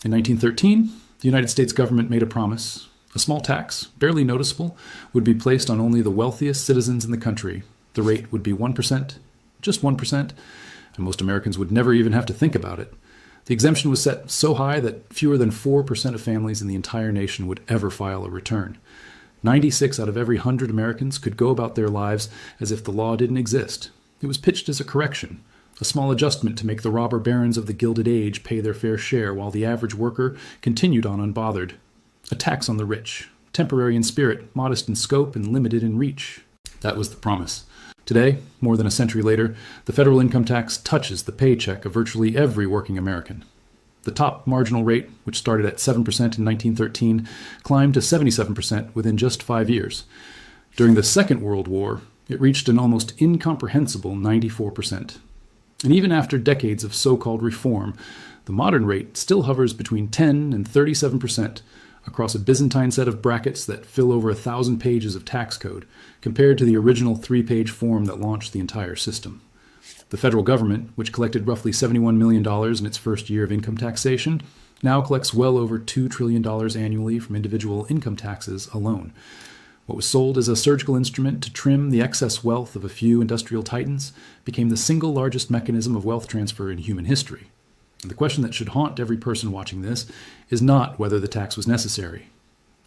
In 1913, the United States government made a promise. A small tax, barely noticeable, would be placed on only the wealthiest citizens in the country. The rate would be 1%, just 1%, and most Americans would never even have to think about it. The exemption was set so high that fewer than 4% of families in the entire nation would ever file a return. 96 out of every 100 Americans could go about their lives as if the law didn't exist. It was pitched as a correction, a small adjustment to make the robber barons of the Gilded Age pay their fair share while the average worker continued on unbothered. A tax on the rich, temporary in spirit, modest in scope, and limited in reach. That was the promise. Today, more than a century later, the federal income tax touches the paycheck of virtually every working American. The top marginal rate, which started at 7% in 1913, climbed to 77% within just 5 years. During the Second World War, it reached an almost incomprehensible 94%. And even after decades of so-called reform, the modern rate still hovers between 10 and 37% across a Byzantine set of brackets that fill over 1,000 pages of tax code, compared to the original 3-page form that launched the entire system. The federal government, which collected roughly $71 million in its first year of income taxation, now collects well over $2 trillion annually from individual income taxes alone. What was sold as a surgical instrument to trim the excess wealth of a few industrial titans became the single largest mechanism of wealth transfer in human history. And the question that should haunt every person watching this is not whether the tax was necessary.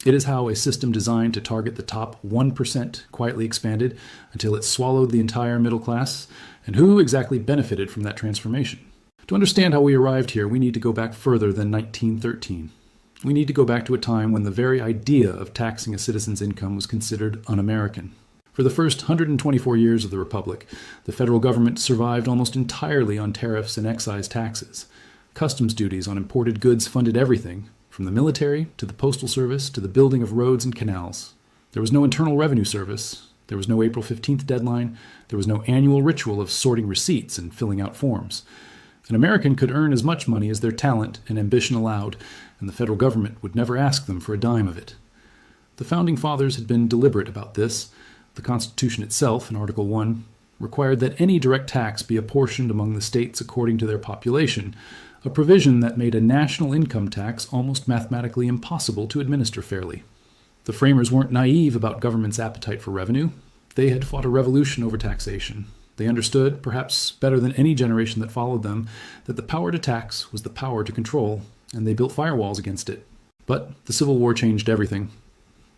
It is how a system designed to target the top 1% quietly expanded until it swallowed the entire middle class, and who exactly benefited from that transformation. To understand how we arrived here, we need to go back further than 1913. We need to go back to a time when the very idea of taxing a citizen's income was considered un-American. For the first 124 years of the Republic, the federal government survived almost entirely on tariffs and excise taxes. Customs duties on imported goods funded everything, from the military to the postal service to the building of roads and canals. There was no Internal Revenue Service. There was no April 15th deadline. There was no annual ritual of sorting receipts and filling out forms. An American could earn as much money as their talent and ambition allowed, and the federal government would never ask them for a dime of it. The Founding Fathers had been deliberate about this. The Constitution itself, in Article 1, required that any direct tax be apportioned among the states according to their population, a provision that made a national income tax almost mathematically impossible to administer fairly. The framers weren't naive about government's appetite for revenue. They had fought a revolution over taxation. They understood, perhaps better than any generation that followed them, that the power to tax was the power to control, and they built firewalls against it. But the Civil War changed everything.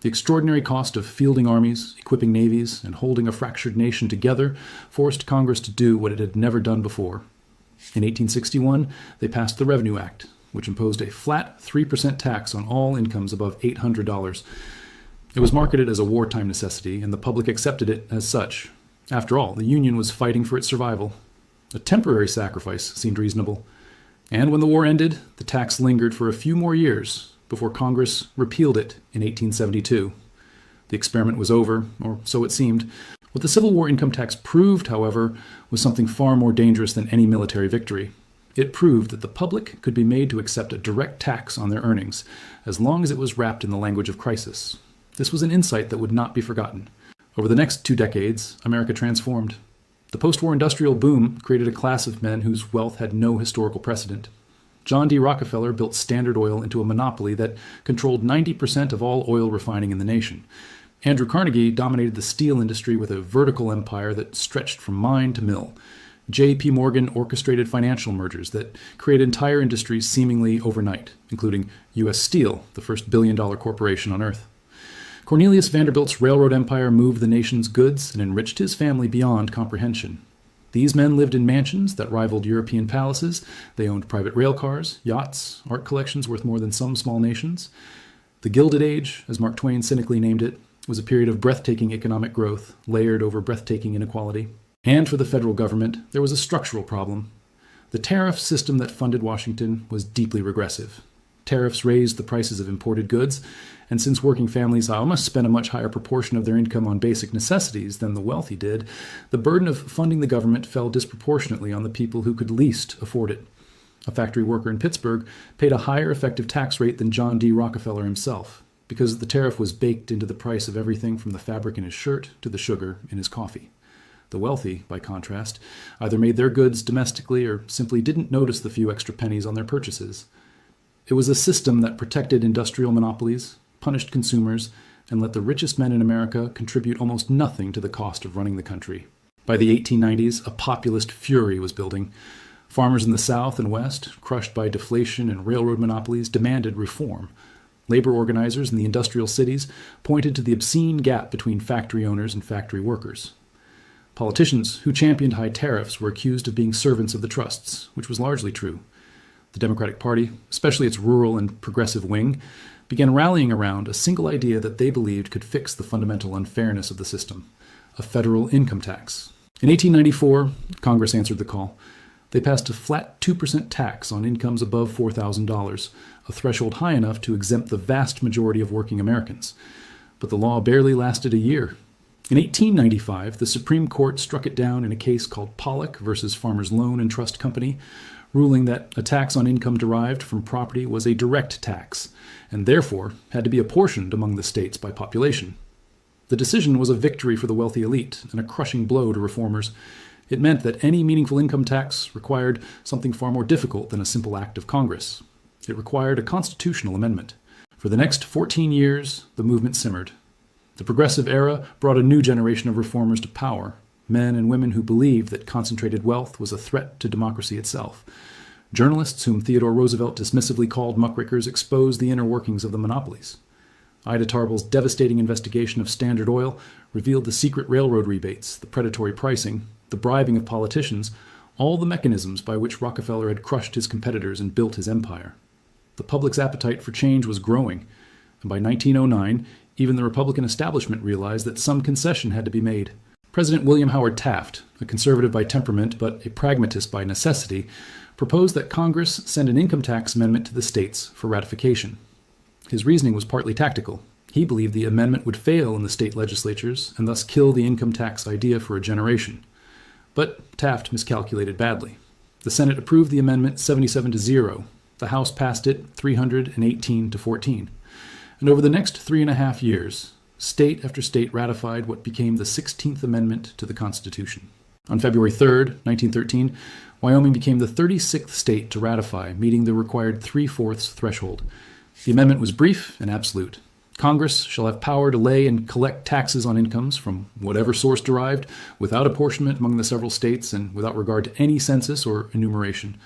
The extraordinary cost of fielding armies, equipping navies, and holding a fractured nation together forced Congress to do what it had never done before. In 1861, they passed the Revenue Act, which imposed a flat 3% tax on all incomes above $800. It was marketed as a wartime necessity, and the public accepted it as such. After all, the Union was fighting for its survival. A temporary sacrifice seemed reasonable. And when the war ended, the tax lingered for a few more years before Congress repealed it in 1872. The experiment was over, or so it seemed. What the Civil War income tax proved, however, was something far more dangerous than any military victory. It proved that the public could be made to accept a direct tax on their earnings, as long as it was wrapped in the language of crisis. This was an insight that would not be forgotten. Over the next 2 decades, America transformed. The post-war industrial boom created a class of men whose wealth had no historical precedent. John D. Rockefeller built Standard Oil into a monopoly that controlled 90% of all oil refining in the nation. Andrew Carnegie dominated the steel industry with a vertical empire that stretched from mine to mill. J.P. Morgan orchestrated financial mergers that created entire industries seemingly overnight, including U.S. Steel, the first billion-dollar corporation on Earth. Cornelius Vanderbilt's railroad empire moved the nation's goods and enriched his family beyond comprehension. These men lived in mansions that rivaled European palaces. They owned private rail cars, yachts, art collections worth more than some small nations. The Gilded Age, as Mark Twain cynically named it, was a period of breathtaking economic growth, layered over breathtaking inequality. And for the federal government, there was a structural problem. The tariff system that funded Washington was deeply regressive. Tariffs raised the prices of imported goods, and since working families must spend a much higher proportion of their income on basic necessities than the wealthy did, the burden of funding the government fell disproportionately on the people who could least afford it. A factory worker in Pittsburgh paid a higher effective tax rate than John D. Rockefeller himself, because the tariff was baked into the price of everything from the fabric in his shirt to the sugar in his coffee. The wealthy, by contrast, either made their goods domestically or simply didn't notice the few extra pennies on their purchases. It was a system that protected industrial monopolies, punished consumers, and let the richest men in America contribute almost nothing to the cost of running the country. By the 1890s, a populist fury was building. Farmers in the South and West, crushed by deflation and railroad monopolies, demanded reform. Labor organizers in the industrial cities pointed to the obscene gap between factory owners and factory workers. Politicians who championed high tariffs were accused of being servants of the trusts, which was largely true. The Democratic Party, especially its rural and progressive wing, began rallying around a single idea that they believed could fix the fundamental unfairness of the system: a federal income tax. In 1894, Congress answered the call. They passed a flat 2% tax on incomes above $4,000, a threshold high enough to exempt the vast majority of working Americans. But the law barely lasted a year. In 1895, the Supreme Court struck it down in a case called Pollock versus Farmers Loan and Trust Company, ruling that a tax on income derived from property was a direct tax, and therefore had to be apportioned among the states by population. The decision was a victory for the wealthy elite and a crushing blow to reformers. It meant that any meaningful income tax required something far more difficult than a simple act of Congress. It required a constitutional amendment. For the next 14 years, the movement simmered. The progressive era brought a new generation of reformers to power, men and women who believed that concentrated wealth was a threat to democracy itself. Journalists whom Theodore Roosevelt dismissively called muckrakers exposed the inner workings of the monopolies. Ida Tarbell's devastating investigation of Standard Oil revealed the secret railroad rebates, the predatory pricing, the bribing of politicians, all the mechanisms by which Rockefeller had crushed his competitors and built his empire. The public's appetite for change was growing, and by 1909, even the Republican establishment realized that some concession had to be made. President William Howard Taft, a conservative by temperament but a pragmatist by necessity, proposed that Congress send an income tax amendment to the states for ratification. His reasoning was partly tactical. He believed the amendment would fail in the state legislatures and thus kill the income tax idea for a generation. But Taft miscalculated badly. The Senate approved the amendment 77-0. The House passed it 318-14. And over the next 3.5 years, state after state ratified what became the 16th Amendment to the Constitution. On February 3, 1913, Wyoming became the 36th state to ratify, meeting the required 3/4 threshold. The amendment was brief and absolute. Congress shall have power to lay and collect taxes on incomes from whatever source derived, without apportionment among the several states and without regard to any census or enumeration.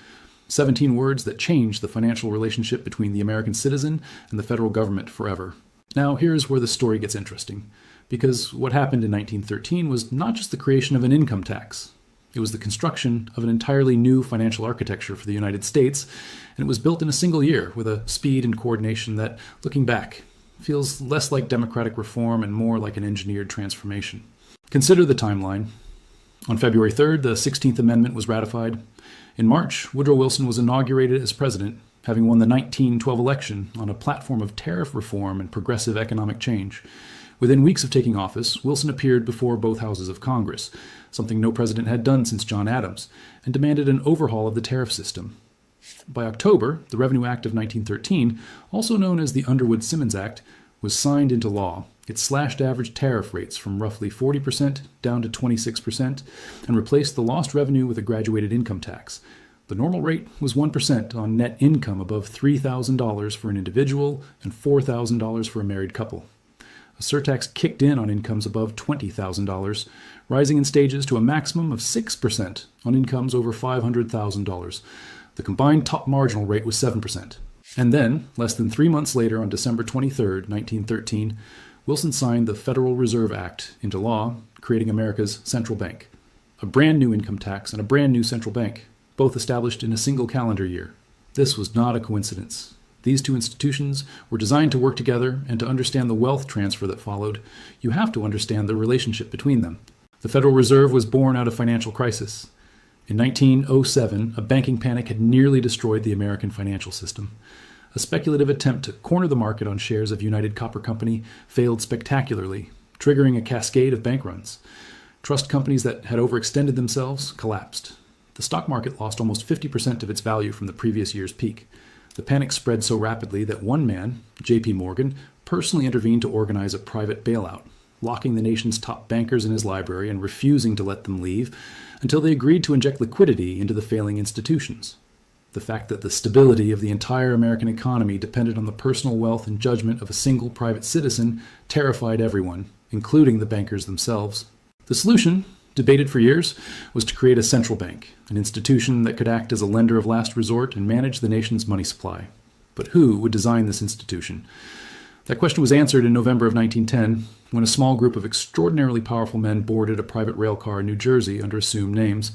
17 words that changed the financial relationship between the American citizen and the federal government forever. Now, here's where the story gets interesting, because what happened in 1913 was not just the creation of an income tax. It was the construction of an entirely new financial architecture for the United States, and it was built in a single year with a speed and coordination that, looking back, feels less like democratic reform and more like an engineered transformation. Consider the timeline. On February 3rd, the 16th Amendment was ratified. In March, Woodrow Wilson was inaugurated as president, having won the 1912 election on a platform of tariff reform and progressive economic change. Within weeks of taking office, Wilson appeared before both houses of Congress, something no president had done since John Adams, and demanded an overhaul of the tariff system. By October, the Revenue Act of 1913, also known as the Underwood-Simmons Act, was signed into law. It slashed average tariff rates from roughly 40% down to 26% and replaced the lost revenue with a graduated income tax. The normal rate was 1% on net income above $3,000 for an individual and $4,000 for a married couple. A surtax kicked in on incomes above $20,000, rising in stages to a maximum of 6% on incomes over $500,000. The combined top marginal rate was 7%. And then, less than 3 months later, on December 23, 1913, Wilson signed the Federal Reserve Act into law, creating America's central bank. A brand new income tax and a brand new central bank, both established in a single calendar year. This was not a coincidence. These two institutions were designed to work together, and to understand the wealth transfer that followed, you have to understand the relationship between them. The Federal Reserve was born out of financial crisis. In 1907, a banking panic had nearly destroyed the American financial system. A speculative attempt to corner the market on shares of United Copper Company failed spectacularly, triggering a cascade of bank runs. Trust companies that had overextended themselves collapsed. The stock market lost almost 50% of its value from the previous year's peak. The panic spread so rapidly that one man, J.P. Morgan, personally intervened to organize a private bailout, locking the nation's top bankers in his library and refusing to let them leave until they agreed to inject liquidity into the failing institutions. The fact that the stability of the entire American economy depended on the personal wealth and judgment of a single private citizen terrified everyone, including the bankers themselves. The solution, debated for years, was to create a central bank, an institution that could act as a lender of last resort and manage the nation's money supply. But who would design this institution? That question was answered in November of 1910 when a small group of extraordinarily powerful men boarded a private rail car in New Jersey under assumed names.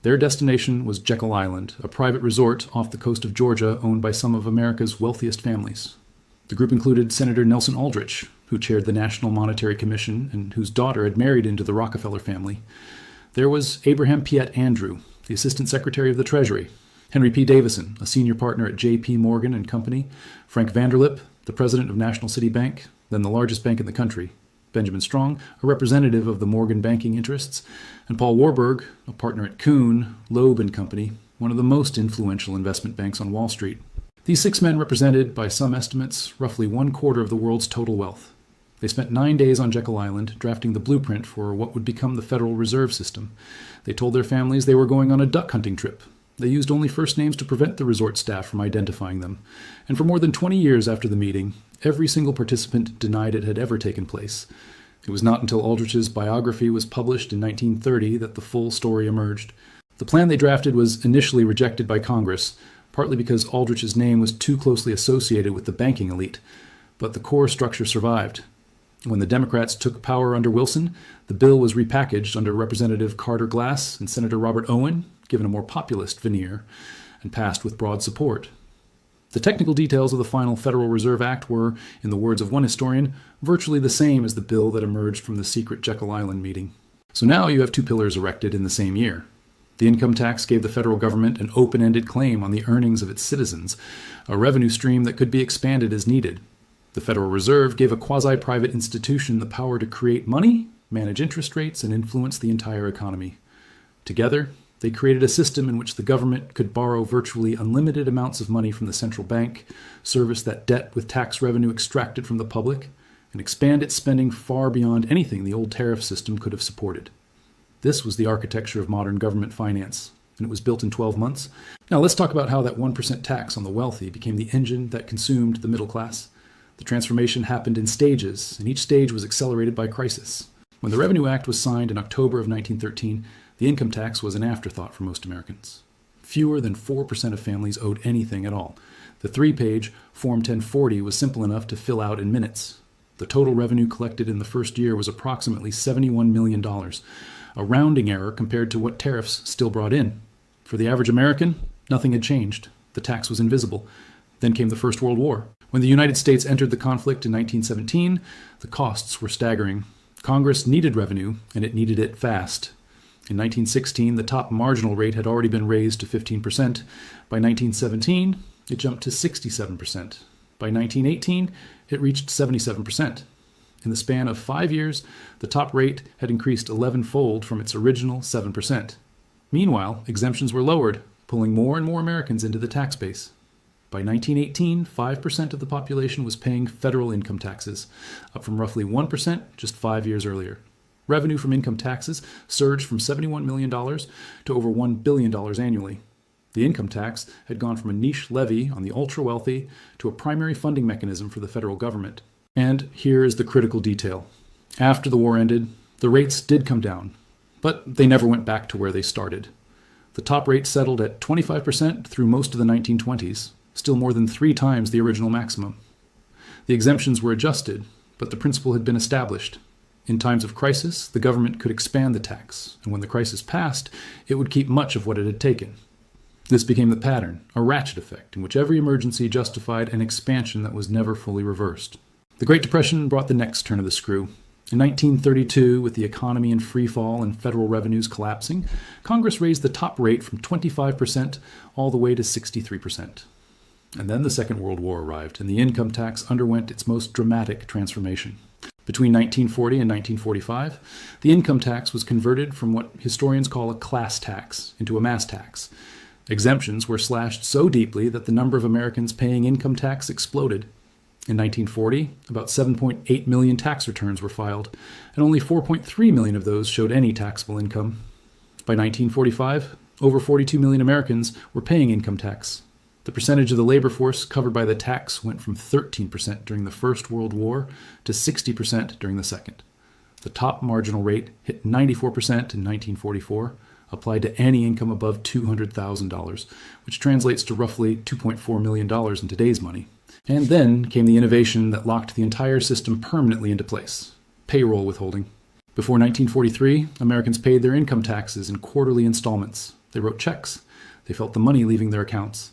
Their destination was Jekyll Island, a private resort off the coast of Georgia owned by some of America's wealthiest families. The group included Senator Nelson Aldrich, who chaired the National Monetary Commission and whose daughter had married into the Rockefeller family. There was Abraham Piet Andrew, the Assistant Secretary of the Treasury, Henry P. Davison, a senior partner at J.P. Morgan and Company, Frank Vanderlip, the president of National City Bank, then the largest bank in the country, Benjamin Strong, a representative of the Morgan banking interests, and Paul Warburg, a partner at Kuhn, Loeb and Company, one of the most influential investment banks on Wall Street. These 6 men represented, by some estimates, roughly 1/4 of the world's total wealth. They spent 9 days on Jekyll Island, drafting the blueprint for what would become the Federal Reserve System. They told their families they were going on a duck hunting trip. They used only first names to prevent the resort staff from identifying them. And for more than 20 years after the meeting, every single participant denied it had ever taken place. It was not until Aldrich's biography was published in 1930 that the full story emerged. The plan they drafted was initially rejected by Congress, partly because Aldrich's name was too closely associated with the banking elite. But the core structure survived. When the Democrats took power under Wilson, the bill was repackaged under Representative Carter Glass and Senator Robert Owen, given a more populist veneer, and passed with broad support. The technical details of the final Federal Reserve Act were, in the words of one historian, virtually the same as the bill that emerged from the secret Jekyll Island meeting. So now you have 2 pillars erected in the same year. The income tax gave the federal government an open-ended claim on the earnings of its citizens, a revenue stream that could be expanded as needed. The Federal Reserve gave a quasi-private institution the power to create money, manage interest rates, and influence the entire economy. Together, they created a system in which the government could borrow virtually unlimited amounts of money from the central bank, service that debt with tax revenue extracted from the public, and expand its spending far beyond anything the old tariff system could have supported. This was the architecture of modern government finance, and it was built in 12 months. Now let's talk about how that 1% tax on the wealthy became the engine that consumed the middle class. The transformation happened in stages, and each stage was accelerated by crisis. When the Revenue Act was signed in October of 1913, the income tax was an afterthought for most Americans. Fewer than 4% of families owed anything at all. The 3-page Form 1040 was simple enough to fill out in minutes. The total revenue collected in the first year was approximately $71 million, a rounding error compared to what tariffs still brought in. For the average American, nothing had changed. The tax was invisible. Then came the First World War. When the United States entered the conflict in 1917, the costs were staggering. Congress needed revenue, and it needed it fast. In 1916, the top marginal rate had already been raised to 15%. By 1917, it jumped to 67%. By 1918, it reached 77%. In the span of 5 years, the top rate had increased 11-fold from its original 7%. Meanwhile, exemptions were lowered, pulling more and more Americans into the tax base. By 1918, 5% of the population was paying federal income taxes, up from roughly 1% just 5 years earlier. Revenue from income taxes surged from $71 million to over $1 billion annually. The income tax had gone from a niche levy on the ultra-wealthy to a primary funding mechanism for the federal government. And here is the critical detail. After the war ended, the rates did come down, but they never went back to where they started. The top rate settled at 25% through most of the 1920s, still more than 3 times the original maximum. The exemptions were adjusted, but the principle had been established. In times of crisis, the government could expand the tax, and when the crisis passed, it would keep much of what it had taken. This became the pattern, a ratchet effect, in which every emergency justified an expansion that was never fully reversed. The Great Depression brought the next turn of the screw. In 1932, with the economy in free fall and federal revenues collapsing, Congress raised the top rate from 25% all the way to 63%. And then the Second World War arrived, and the income tax underwent its most dramatic transformation. Between 1940 and 1945, the income tax was converted from what historians call a class tax into a mass tax. Exemptions were slashed so deeply that the number of Americans paying income tax exploded. In 1940, about 7.8 million tax returns were filed, and only 4.3 million of those showed any taxable income. By 1945, Over 42 million Americans were paying income tax. The percentage of the labor force covered by the tax went from 13% during the First World War to 60% during the Second. The top marginal rate hit 94% in 1944, applied to any income above $200,000, which translates to roughly $2.4 million in today's money. And then came the innovation that locked the entire system permanently into place: payroll withholding. Before 1943, Americans paid their income taxes in quarterly installments. They wrote checks. They felt the money leaving their accounts.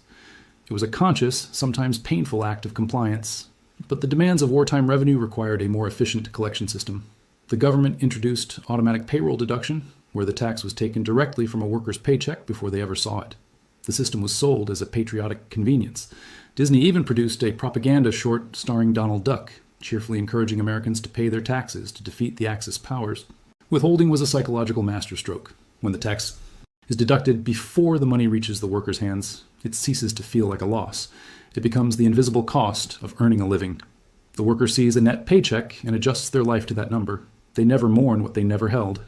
It was a conscious, sometimes painful act of compliance, but the demands of wartime revenue required a more efficient collection system. The government introduced automatic payroll deduction, where the tax was taken directly from a worker's paycheck before they ever saw it. The system was sold as a patriotic convenience. Disney even produced a propaganda short starring Donald Duck, cheerfully encouraging Americans to pay their taxes to defeat the Axis powers. Withholding was a psychological masterstroke. When the tax is deducted before the money reaches the worker's hands, it ceases to feel like a loss. It becomes the invisible cost of earning a living. The worker sees a net paycheck and adjusts their life to that number. They never mourn what they never held.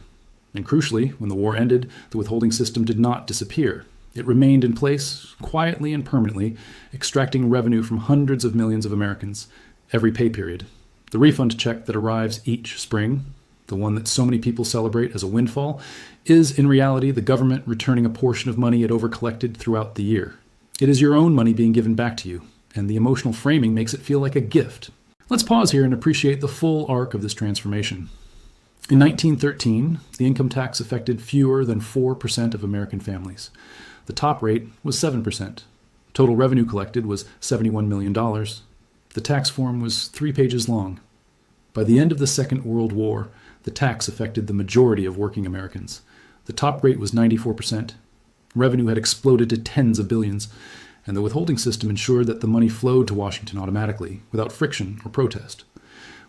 And crucially, when the war ended, the withholding system did not disappear. It remained in place, quietly and permanently, extracting revenue from hundreds of millions of Americans every pay period. The refund check that arrives each spring, the one that so many people celebrate as a windfall, is in reality the government returning a portion of money it overcollected throughout the year. It is your own money being given back to you, and the emotional framing makes it feel like a gift. Let's pause here and appreciate the full arc of this transformation. In 1913, the income tax affected fewer than 4% of American families. The top rate was 7%. Total revenue collected was $71 million. The tax form was 3 pages long. By the end of the Second World War, the tax affected the majority of working Americans. The top rate was 94%. Revenue had exploded to tens of billions, and the withholding system ensured that the money flowed to Washington automatically, without friction or protest.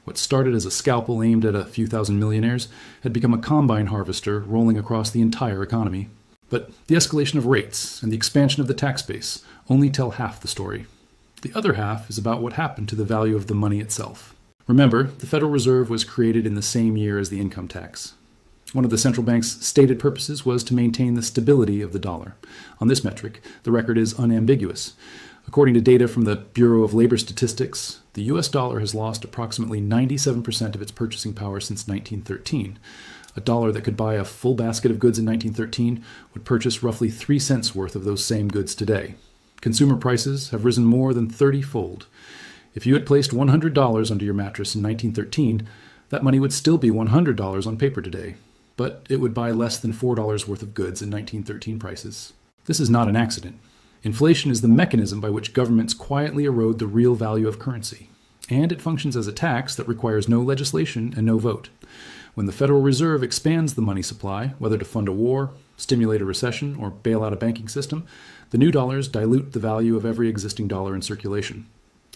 What started as a scalpel aimed at a few thousand millionaires had become a combine harvester rolling across the entire economy. But the escalation of rates and the expansion of the tax base only tell half the story. The other half is about what happened to the value of the money itself. Remember, the Federal Reserve was created in the same year as the income tax. One of the central bank's stated purposes was to maintain the stability of the dollar. On this metric, the record is unambiguous. According to data from the Bureau of Labor Statistics, the U.S. dollar has lost approximately 97% of its purchasing power since 1913. A dollar that could buy a full basket of goods in 1913 would purchase roughly 3 cents worth of those same goods today. Consumer prices have risen more than 30-fold. If you had placed $100 under your mattress in 1913, that money would still be $100 on paper today, but it would buy less than $4 worth of goods in 1913 prices. This is not an accident. Inflation is the mechanism by which governments quietly erode the real value of currency, and it functions as a tax that requires no legislation and no vote. When the Federal Reserve expands the money supply, whether to fund a war, stimulate a recession, or bail out a banking system, the new dollars dilute the value of every existing dollar in circulation.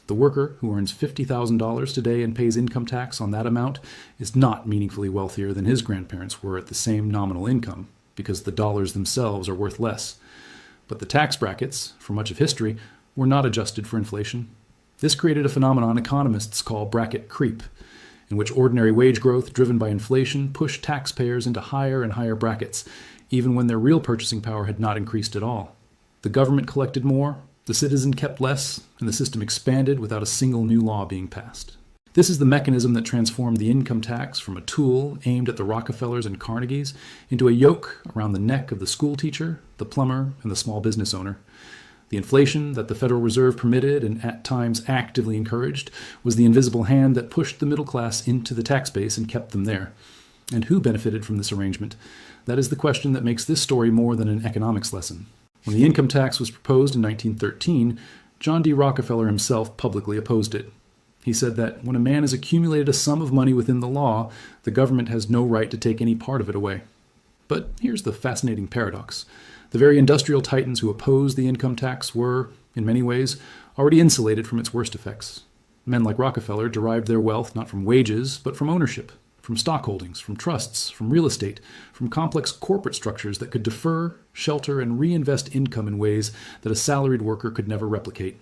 The worker who earns $50,000 today and pays income tax on that amount is not meaningfully wealthier than his grandparents were at the same nominal income, because the dollars themselves are worth less. But the tax brackets, for much of history, were not adjusted for inflation. This created a phenomenon economists call bracket creep, in which ordinary wage growth driven by inflation pushed taxpayers into higher and higher brackets, even when their real purchasing power had not increased at all. The government collected more, the citizen kept less, and the system expanded without a single new law being passed. This is the mechanism that transformed the income tax from a tool aimed at the Rockefellers and Carnegies into a yoke around the neck of the school teacher, the plumber, and the small business owner. The inflation that the Federal Reserve permitted and at times actively encouraged was the invisible hand that pushed the middle class into the tax base and kept them there. And who benefited from this arrangement? That is the question that makes this story more than an economics lesson. When the income tax was proposed in 1913, John D. Rockefeller himself publicly opposed it. He said that when a man has accumulated a sum of money within the law, the government has no right to take any part of it away. But here's the fascinating paradox. The very industrial titans who opposed the income tax were, in many ways, already insulated from its worst effects. Men like Rockefeller derived their wealth not from wages, but from ownership, from stock holdings, from trusts, from real estate, from complex corporate structures that could defer, shelter, and reinvest income in ways that a salaried worker could never replicate.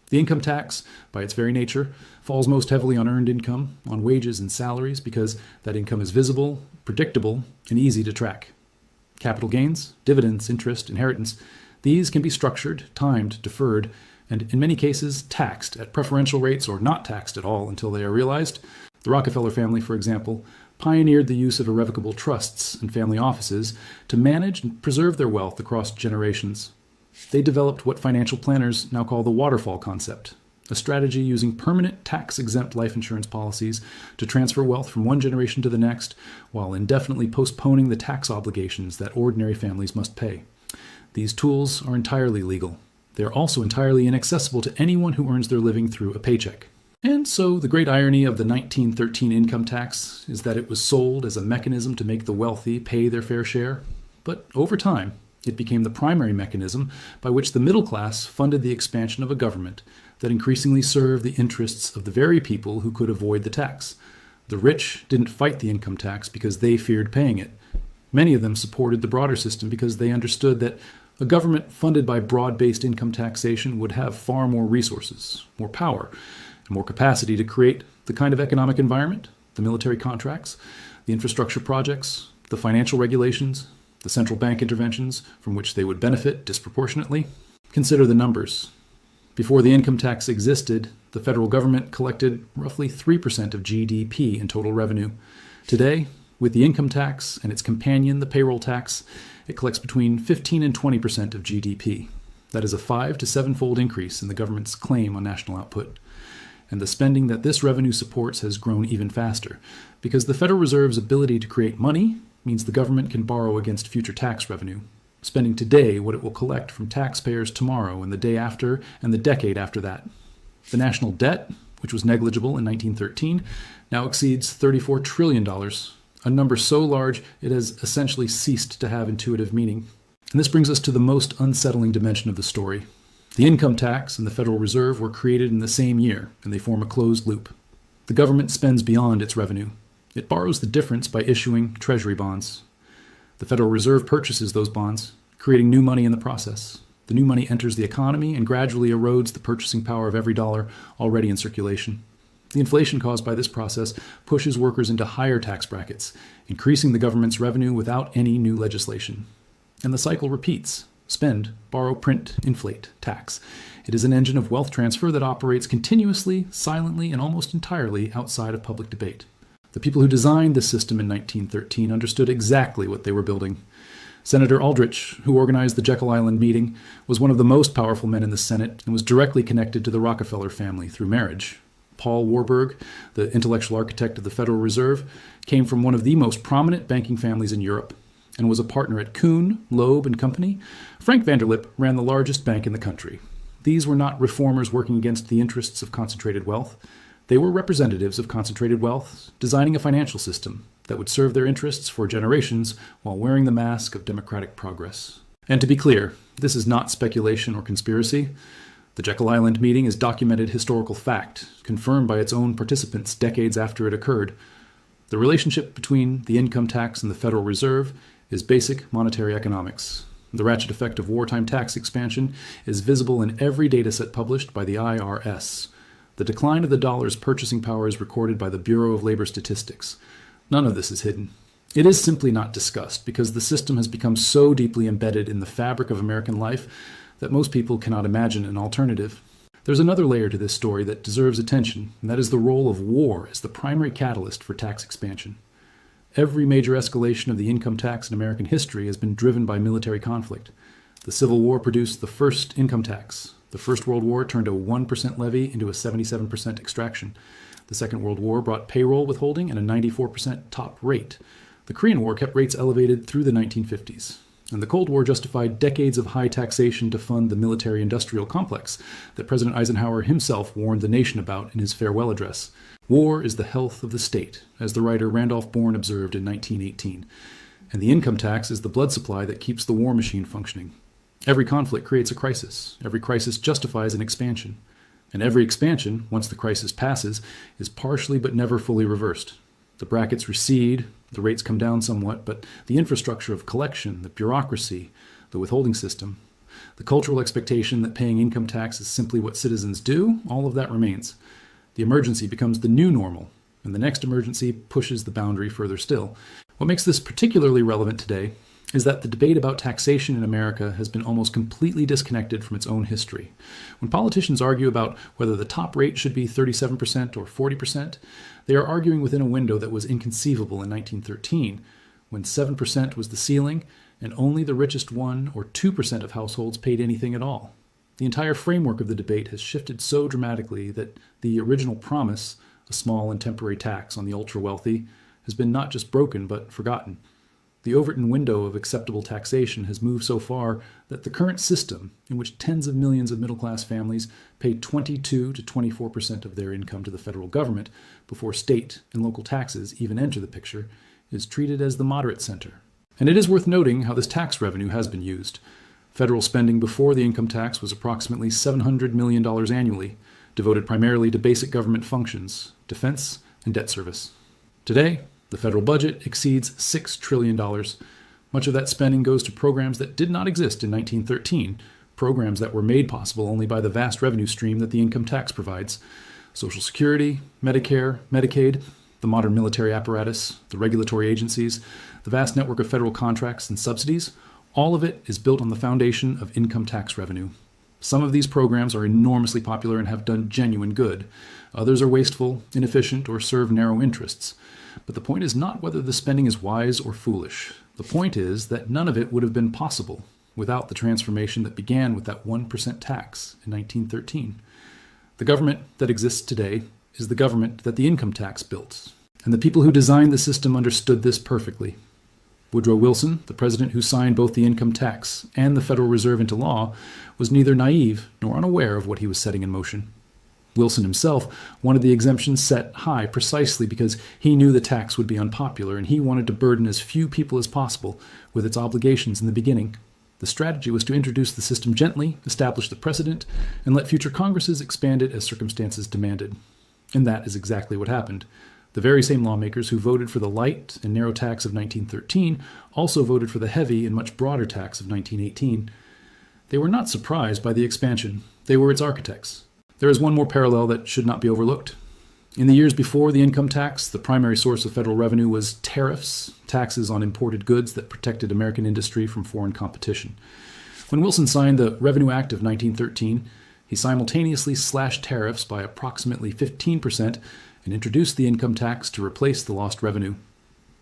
The income tax, by its very nature, falls most heavily on earned income, on wages and salaries, because that income is visible, predictable, and easy to track. Capital gains, dividends, interest, inheritance, these can be structured, timed, deferred, and in many cases taxed at preferential rates or not taxed at all until they are realized. The Rockefeller family, for example, pioneered the use of irrevocable trusts and family offices to manage and preserve their wealth across generations. They developed what financial planners now call the waterfall concept, a strategy using permanent tax-exempt life insurance policies to transfer wealth from one generation to the next while indefinitely postponing the tax obligations that ordinary families must pay. These tools are entirely legal. They are also entirely inaccessible to anyone who earns their living through a paycheck. And so the great irony of the 1913 income tax is that it was sold as a mechanism to make the wealthy pay their fair share. But over time, it became the primary mechanism by which the middle class funded the expansion of a government that increasingly served the interests of the very people who could avoid the tax. The rich didn't fight the income tax because they feared paying it. Many of them supported the broader system because they understood that a government funded by broad-based income taxation would have far more resources, more power, and more capacity to create the kind of economic environment, the military contracts, the infrastructure projects, the financial regulations, the central bank interventions from which they would benefit disproportionately. Consider the numbers. Before the income tax existed, the federal government collected roughly 3% of GDP in total revenue. Today, with the income tax and its companion, the payroll tax, it collects between 15 and 20% of GDP. That is a 5 to 7-fold increase in the government's claim on national output. And the spending that this revenue supports has grown even faster, because the Federal Reserve's ability to create money means the government can borrow against future tax revenue, spending today what it will collect from taxpayers tomorrow and the day after and the decade after that. The national debt, which was negligible in 1913, now exceeds $34 trillion, a number so large it has essentially ceased to have intuitive meaning. And this brings us to the most unsettling dimension of the story. The income tax and the Federal Reserve were created in the same year, and they form a closed loop. The government spends beyond its revenue. It borrows the difference by issuing treasury bonds. The Federal Reserve purchases those bonds, creating new money in the process. The new money enters the economy and gradually erodes the purchasing power of every dollar already in circulation. The inflation caused by this process pushes workers into higher tax brackets, increasing the government's revenue without any new legislation. And the cycle repeats. Spend, borrow, print, inflate, tax. It is an engine of wealth transfer that operates continuously, silently, and almost entirely outside of public debate. The people who designed this system in 1913 understood exactly what they were building. Senator Aldrich, who organized the Jekyll Island meeting, was one of the most powerful men in the Senate and was directly connected to the Rockefeller family through marriage. Paul Warburg, the intellectual architect of the Federal Reserve, came from one of the most prominent banking families in Europe and was a partner at Kuhn, Loeb and Company. Frank Vanderlip ran the largest bank in the country. These were not reformers working against the interests of concentrated wealth. They were representatives of concentrated wealth, designing a financial system that would serve their interests for generations while wearing the mask of democratic progress. And to be clear, this is not speculation or conspiracy. The Jekyll Island meeting is documented historical fact, confirmed by its own participants decades after it occurred. The relationship between the income tax and the Federal Reserve is basic monetary economics. The ratchet effect of wartime tax expansion is visible in every dataset published by the IRS. The decline of the dollar's purchasing power is recorded by the Bureau of Labor Statistics. None of this is hidden. It is simply not discussed because the system has become so deeply embedded in the fabric of American life that most people cannot imagine an alternative. There's another layer to this story that deserves attention, and that is the role of war as the primary catalyst for tax expansion. Every major escalation of the income tax in American history has been driven by military conflict. The Civil War produced the first income tax. The First World War turned a 1% levy into a 77% extraction. The Second World War brought payroll withholding and a 94% top rate. The Korean War kept rates elevated through the 1950s. And the Cold War justified decades of high taxation to fund the military-industrial complex that President Eisenhower himself warned the nation about in his farewell address. War is the health of the state, as the writer Randolph Bourne observed in 1918. And the income tax is the blood supply that keeps the war machine functioning. Every conflict creates a crisis. Every crisis justifies an expansion. And every expansion, once the crisis passes, is partially but never fully reversed. The brackets recede, the rates come down somewhat, but the infrastructure of collection, the bureaucracy, the withholding system, the cultural expectation that paying income tax is simply what citizens do, all of that remains. The emergency becomes the new normal, and the next emergency pushes the boundary further still. What makes this particularly relevant today is that the debate about taxation in America has been almost completely disconnected from its own history. When politicians argue about whether the top rate should be 37% or 40%, they are arguing within a window that was inconceivable in 1913, when 7% was the ceiling and only the richest 1 or 2% of households paid anything at all. The entire framework of the debate has shifted so dramatically that the original promise, a small and temporary tax on the ultra-wealthy, has been not just broken but forgotten. The Overton window of acceptable taxation has moved so far that the current system, in which tens of millions of middle-class families pay 22 to 24% of their income to the federal government before state and local taxes even enter the picture, is treated as the moderate center. And it is worth noting how this tax revenue has been used. Federal spending before the income tax was approximately $700 million annually, devoted primarily to basic government functions, defense, and debt service. Today, the federal budget exceeds $6 trillion. Much of that spending goes to programs that did not exist in 1913, programs that were made possible only by the vast revenue stream that the income tax provides. Social Security, Medicare, Medicaid, the modern military apparatus, the regulatory agencies, the vast network of federal contracts and subsidies, all of it is built on the foundation of income tax revenue. Some of these programs are enormously popular and have done genuine good. Others are wasteful, inefficient, or serve narrow interests. But the point is not whether the spending is wise or foolish. The point is that none of it would have been possible without the transformation that began with that 1% tax in 1913. The government that exists today is the government that the income tax built. And the people who designed the system understood this perfectly. Woodrow Wilson, the president who signed both the income tax and the Federal Reserve into law, was neither naive nor unaware of what he was setting in motion. Wilson himself wanted the exemption set high precisely because he knew the tax would be unpopular and he wanted to burden as few people as possible with its obligations in the beginning. The strategy was to introduce the system gently, establish the precedent, and let future Congresses expand it as circumstances demanded. And that is exactly what happened. The very same lawmakers who voted for the light and narrow tax of 1913 also voted for the heavy and much broader tax of 1918. They were not surprised by the expansion. They were its architects. There is one more parallel that should not be overlooked. In the years before the income tax, the primary source of federal revenue was tariffs, taxes on imported goods that protected American industry from foreign competition. When Wilson signed the Revenue Act of 1913, he simultaneously slashed tariffs by approximately 15% and introduced the income tax to replace the lost revenue.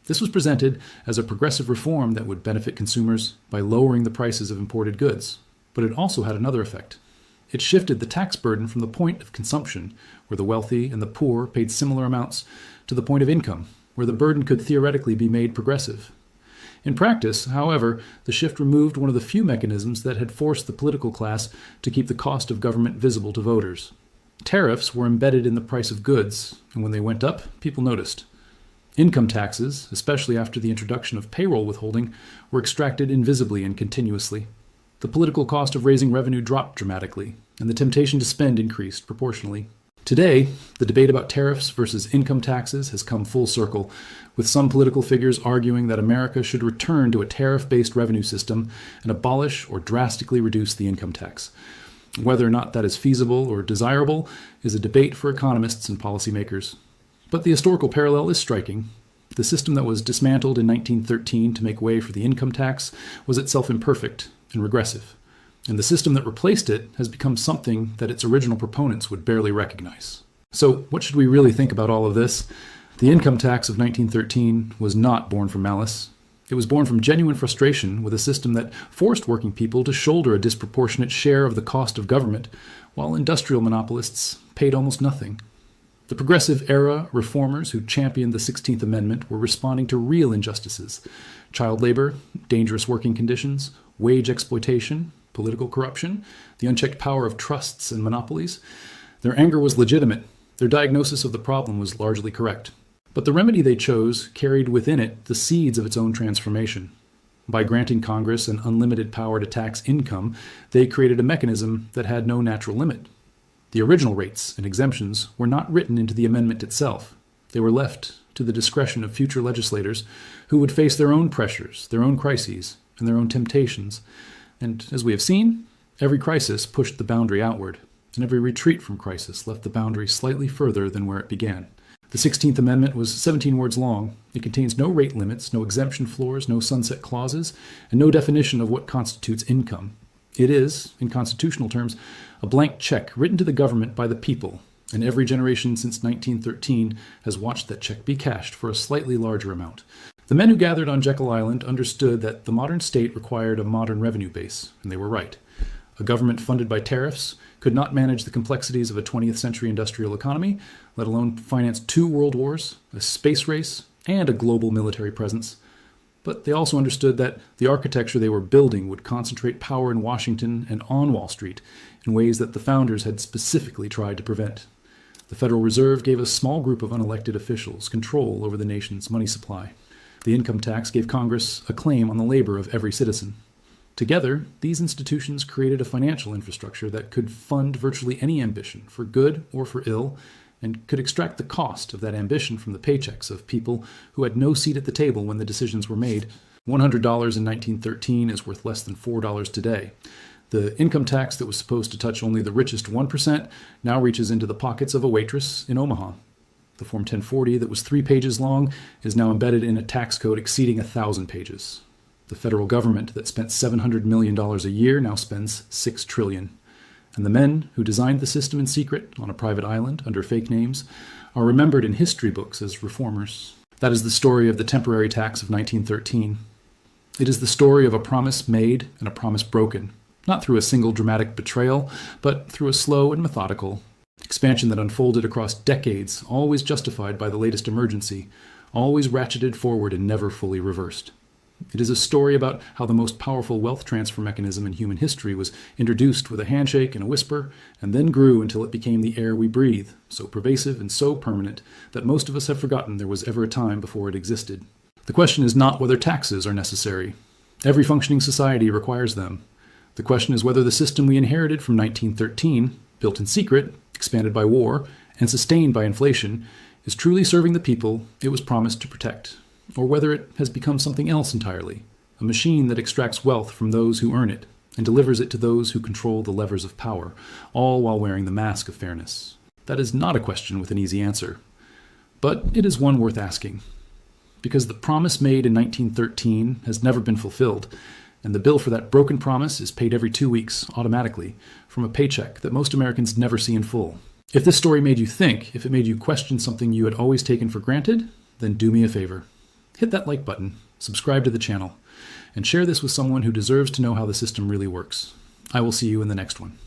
This was presented as a progressive reform that would benefit consumers by lowering the prices of imported goods. But it also had another effect. It shifted the tax burden from the point of consumption, where the wealthy and the poor paid similar amounts, to the point of income, where the burden could theoretically be made progressive. In practice, however, the shift removed one of the few mechanisms that had forced the political class to keep the cost of government visible to voters. Tariffs were embedded in the price of goods, and when they went up, people noticed. Income taxes, especially after the introduction of payroll withholding, were extracted invisibly and continuously. The political cost of raising revenue dropped dramatically, and the temptation to spend increased proportionally. Today, the debate about tariffs versus income taxes has come full circle, with some political figures arguing that America should return to a tariff-based revenue system and abolish or drastically reduce the income tax. Whether or not that is feasible or desirable is a debate for economists and policymakers. But the historical parallel is striking. The system that was dismantled in 1913 to make way for the income tax was itself imperfect and regressive, and the system that replaced it has become something that its original proponents would barely recognize. So what should we really think about all of this? The income tax of 1913 was not born from malice. It was born from genuine frustration with a system that forced working people to shoulder a disproportionate share of the cost of government, while industrial monopolists paid almost nothing. The progressive era reformers who championed the 16th Amendment were responding to real injustices: child labor, dangerous working conditions, wage exploitation, political corruption, the unchecked power of trusts and monopolies. Their anger was legitimate. Their diagnosis of the problem was largely correct. But the remedy they chose carried within it the seeds of its own transformation. By granting Congress an unlimited power to tax income, they created a mechanism that had no natural limit. The original rates and exemptions were not written into the amendment itself. They were left to the discretion of future legislators who would face their own pressures, their own crises, and their own temptations. And as we have seen, every crisis pushed the boundary outward, and every retreat from crisis left the boundary slightly further than where it began. The 16th Amendment was 17 words long. It contains no rate limits, no exemption floors, no sunset clauses, and no definition of what constitutes income. It is, in constitutional terms, a blank check written to the government by the people, and every generation since 1913 has watched that check be cashed for a slightly larger amount. The men who gathered on Jekyll Island understood that the modern state required a modern revenue base, and they were right. A government funded by tariffs could not manage the complexities of a 20th century industrial economy, let alone finance 2 world wars, a space race, and a global military presence. But they also understood that the architecture they were building would concentrate power in Washington and on Wall Street in ways that the founders had specifically tried to prevent. The Federal Reserve gave a small group of unelected officials control over the nation's money supply. The income tax gave Congress a claim on the labor of every citizen. Together, these institutions created a financial infrastructure that could fund virtually any ambition, for good or for ill, and could extract the cost of that ambition from the paychecks of people who had no seat at the table when the decisions were made. $100 in 1913 is worth less than $4 today. The income tax that was supposed to touch only the richest 1% now reaches into the pockets of a waitress in Omaha. The Form 1040 that was 3 pages long is now embedded in a tax code exceeding 1,000 pages. The federal government that spent $700 million a year now spends $6 trillion. And the men who designed the system in secret on a private island under fake names are remembered in history books as reformers. That is the story of the temporary tax of 1913. It is the story of a promise made and a promise broken, not through a single dramatic betrayal, but through a slow and methodical expansion that unfolded across decades, always justified by the latest emergency, always ratcheted forward and never fully reversed. It is a story about how the most powerful wealth transfer mechanism in human history was introduced with a handshake and a whisper, and then grew until it became the air we breathe, so pervasive and so permanent that most of us have forgotten there was ever a time before it existed. The question is not whether taxes are necessary. Every functioning society requires them. The question is whether the system we inherited from 1913, built in secret, expanded by war, and sustained by inflation, is truly serving the people it was promised to protect, or whether it has become something else entirely, a machine that extracts wealth from those who earn it and delivers it to those who control the levers of power, all while wearing the mask of fairness. That is not a question with an easy answer, but it is one worth asking, because the promise made in 1913 has never been fulfilled, and the bill for that broken promise is paid every 2 weeks, automatically, from a paycheck that most Americans never see in full. If this story made you think, if it made you question something you had always taken for granted, then do me a favor. Hit that like button, subscribe to the channel, and share this with someone who deserves to know how the system really works. I will see you in the next one.